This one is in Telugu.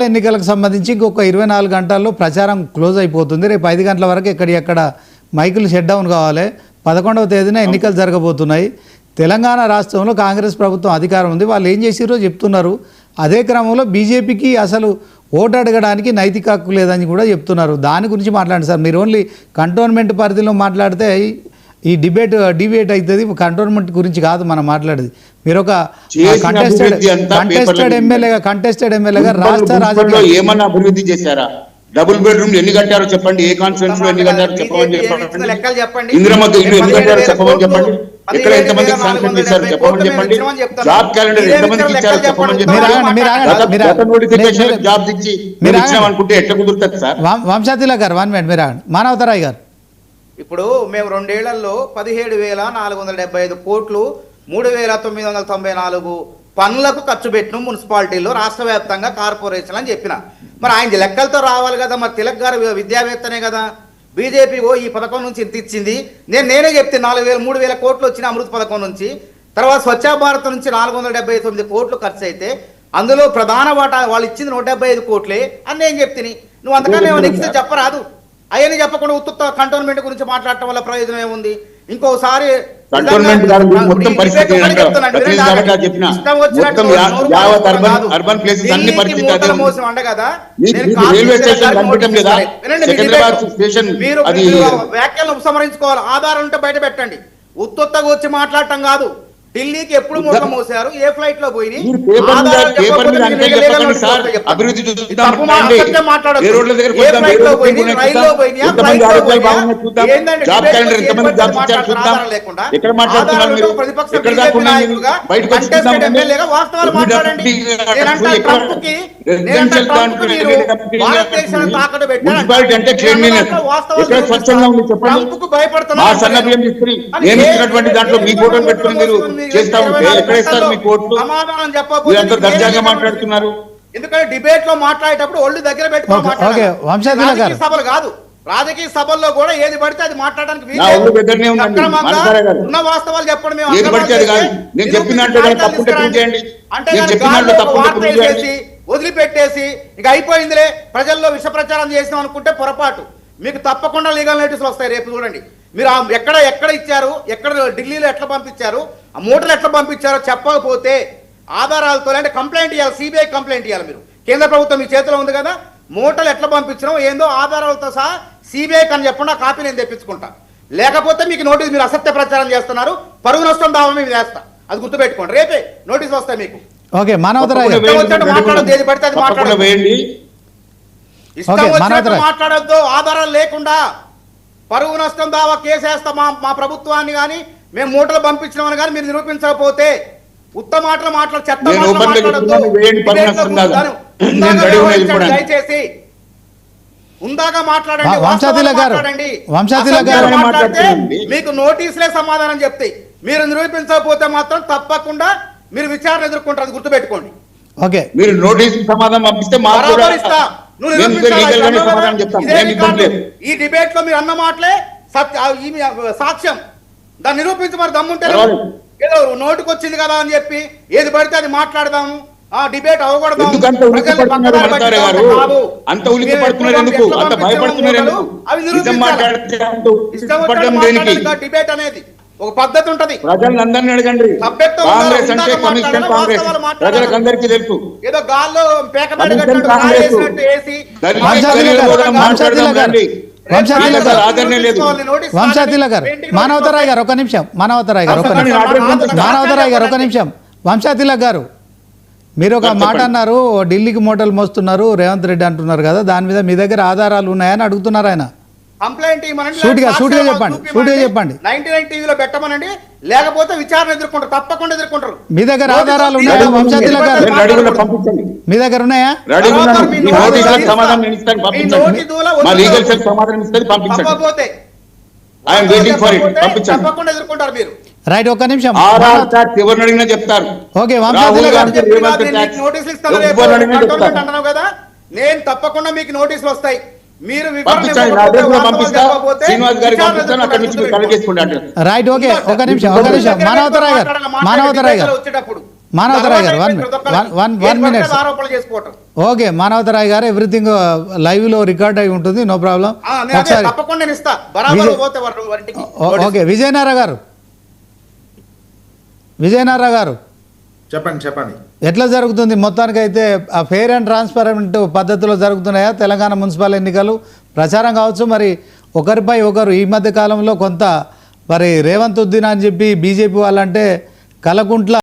ఎన్నికలకు సంబంధించి ఇంకొక 24 గంటల్లో ప్రచారం క్లోజ్ అయిపోతుంది. రేపు 5 గంటల వరకు ఎక్కడ మైకులు షట్ డౌన్ కావాలి. 11వ తేదీన ఎన్నికలు జరగబోతున్నాయి. తెలంగాణ రాష్ట్రంలో కాంగ్రెస్ ప్రభుత్వం అధికారం ఉంది. వాళ్ళు ఏం చేసిరో చెప్తున్నారు. అదే క్రమంలో బీజేపీకి అసలు ఓటు అడగడానికి నైతిక హక్కు లేదని కూడా చెప్తున్నారు. దాని గురించి మాట్లాడండి సార్. మీరు ఓన్లీ కంటోన్మెంట్ పరిధిలో మాట్లాడితే ఈ డిబేట్ అవుతుంది. కంటోన్మెంట్ గురించి కాదు మనం మాట్లాడేది. మీరు ఒక కంటెస్టెడ్ ఎమ్మెల్యేగా రాష్ట్ర రాజకీయాల్లో ఏమన్నా అభివృద్ధి చేశారా? డబుల్ బెడ్రూమ్ ఎన్ని కట్టారో చెప్పండి. ఏ కాన్స్టిట్యూన్స్ లో ఎన్ని కట్టారో చెప్పమని చెప్పండి. ఇందిరమ్మ ఇల్లు ఎన్ని కట్టారో చెప్పమని చెప్పండి. ఎక్కడ ఎంతమందికి శాంక్షన్ చేశారో చెప్పమని చెప్పండి. జాబ్ క్యాలెండర్ ఎంతమందికి ఇచ్చారో చెప్పమని చెప్పండి. నోటిఫికేషన్ జాబ్స్ ఇచ్చి మీరు ఇచ్చాం అనుకుంటే ఎట్లా కుదురుతుంది సార్? వంశాతిల గారు 1 మినిట్ మీరు మానవతరాయ్ గారు. ఇప్పుడు మేము 2 ఏళ్లలో 17,475 కోట్లు 3,994 పనులకు ఖర్చు పెట్టిన మున్సిపాలిటీలో రాష్ట్ర వ్యాప్తంగా కార్పొరేషన్ అని చెప్పిన. మరి ఆయన లెక్కలతో రావాలి కదా. మరి తిలక్ గారు విద్యావేత్తనే కదా. బీజేపీ ఈ పథకం నుంచి ఇంత ఇచ్చింది. నేనే చెప్తే 3,000 కోట్లు వచ్చిన అమృత్ పథకం నుంచి. తర్వాత స్వచ్ఛ భారత్ నుంచి 479 కోట్లు ఖర్చు అయితే అందులో ప్రధాన వాటా వాళ్ళు ఇచ్చింది 175 కోట్లే అని నేను చెప్తిని. నువ్వు అంతకన్నా నెక్స్ట్ చెప్పరాదు. అవన్నీ చెప్పకుండా ఉత్తుత్త కంటోన్మెంట్ గురించి మాట్లాడటం వల్ల ప్రయోజనం ఏముంది? ఇంకోసారి వ్యాఖ్యలను ఉపసంహరించుకోవాలి. ఆధారం ఉంటే బయట పెట్టండి. ఉత్తుత్తగా వచ్చి మాట్లాడటం కాదు. ఢిల్లీకి ఎప్పుడు మూట మోసారు? ఏ ఫ్లైట్ లో పోయి మాట్లాడుతున్నారు. ఎందుకంటే డిబేట్ లో మాట్లాడేటప్పుడు ఒళ్ళు దగ్గర పెట్టుకోవాలి. సభలు కాదు, రాజకీయ సభల్లో కూడా ఏది పడితే అది మాట్లాడడానికి ఉన్న వాస్తవాలు చెప్పడం అంటే వదిలిపెట్టేసి ఇక అయిపోయిందిలే ప్రజల్లో విష ప్రచారం చేసినాం అనుకుంటే పొరపాటు. మీకు తప్పకుండా లీగల్ నోటీసులు వస్తాయి. రేపు చూడండి మీరు ఎక్కడ ఇచ్చారు, ఎక్కడ ఢిల్లీలో ఎట్లా పంపించారు, ఆ మూటలు ఎట్లా పంపించారో చెప్పకపోతే ఆధారాలతో అంటే కంప్లైంట్ ఇవ్వాలి. సిబిఐ కంప్లైంట్ ఇవ్వాలి. మీరు కేంద్ర ప్రభుత్వం మీ చేతిలో ఉంది కదా. మూటలు ఎట్లా పంపించడం ఏందో ఆధారాలతో సహా సిబిఐ అని చెప్పండి. ఆ కాపీ నేను తెప్పించుకుంటా. లేకపోతే మీకు నోటీస్, మీరు అసత్య ప్రచారం చేస్తున్నారు, పరువు నష్టం దావా మీద వేస్తా. అది గుర్తుపెట్టుకోండి. రేపే నోటీస్ వస్తాయి మీకు. ఓకే మాట్లాడద్దు, ఏది పడితే అది మాట్లాడద్దు, ఇష్టం వచ్చినట్టు మాట్లాడద్దు. ఆధారాలు లేకుండా పరువు నష్టం దావా కేసేస్తాం మా ప్రభుత్వాన్ని కానీ మేము మూటలు పంపించినామని కానీ మీరు నిరూపించకపోతే. ఉత్తమ మాటలు మాట్లాడు, చెత్త దయచేసి ఉందాగా మాట్లాడండి. మాట్లాడితే మీకు నోటీసులే సమాధానం చెప్తాయి. మీరు నిరూపించకపోతే మాత్రం తప్పకుండా మీరు విచారణ ఎదుర్కొంటారు. అది గుర్తుపెట్టుకోండి. ఓకే, మీరు నోటీసు సమాధానం పంపిస్తే ఈ డిబేట్ లో మీరు అన్న మాటలే సాక్ష్యం. దాన్ని నిరూపించి మరి దమ్ముంటే ఏదో నోటికి వచ్చింది కదా అని చెప్పి ఏది పడితే అది మాట్లాడదాము, ఆ డిబేట్ అవ్వకూడదు. డిబేట్ అనేది ఒక పద్ధతి ఉంటది. ప్రజలందరినీ అడగండి. కాంగ్రెస్ అంటే కమిషన్ కాంగ్రెస్ ప్రజలందరికీ తెలుసు. ఏదో గాల్లో పేక మానవతరాయ్ గారు ఒక నిమిషం. వంశాతిల గారు మీరు ఒక మాట అన్నారు, ఢిల్లీకి మూటలు మోస్తున్నారు రేవంత్ రెడ్డి అంటున్నారు కదా, దాని మీద మీ దగ్గర ఆధారాలు ఉన్నాయని అడుగుతున్నారు ఆయన. కంప్లైంట్ సూటిగా చెప్పండి. 99 టీవీలో పెట్టమనండి, లేకపోతే విచారణ ఎదుర్కొంటారు. తప్పకుండా ఎదుర్కొంటారు. మీ దగ్గర ఆధారాలు ఉన్నాయా వంశాతిల గారు? మీ దగ్గర ఉన్నాయా? తప్పకుండా ఎదుర్కొంటారు మీరు. రైట్, ఒక్క నిమిషం. ఎవరిని అడిగినా చెప్తారు. ఓకే, వంశాతిల గారు నోటీసులు ఇస్తాను కదా, నేను తప్పకుండా మీకు నోటీసులు వస్తాయి. మీరు రైట్, ఓకే, ఒక నిమిషం. మానవతరాయ్ గారు వచ్చేటప్పుడు మానవతరాయ్ గారు వన్ మినిట్ ఆరోపణలు చేసుకోవటం. ఓకే మానవతరాయ్ గారు ఎవ్రీథింగ్ లైవ్లో రికార్డ్ అయి ఉంటుంది, నో ప్రాబ్లం. ఒకసారి తప్పకుండా నేను ఇస్తా, బరాబర్ పోతే వాటికి. ఓకే విజయనారాయణ గారు చెప్పండి. ఎట్లా జరుగుతుంది మొత్తానికైతే ఫెయిర్ అండ్ ట్రాన్స్పరెంట్ పద్ధతిలో జరుగుతున్నాయా తెలంగాణ మున్సిపల్ ఎన్నికలు? ప్రచారం కావచ్చు, మరి ఒకరిపై ఒకరు ఈ మధ్య కాలంలో కొంత మరి రేవంత్ ఉద్దీన్ అని చెప్పి బీజేపీ వాళ్ళంటే కలకుంట్ల